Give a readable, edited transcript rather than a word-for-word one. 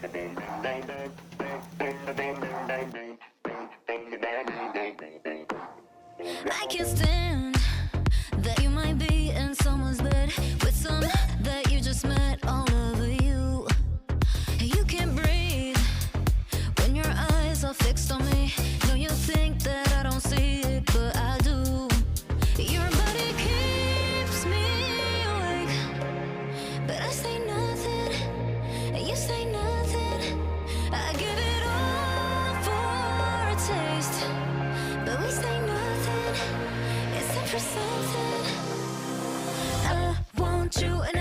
I can't stand that you might be in someone's bed with some that you just met all over you. You can't breathe when your eyes are fixed on me. No, you think that I don't see it, but I do. Your body keeps me awake, but I say nothing, and you say nothing. I give it all for a taste, but we say nothing. It's time for something. I want you and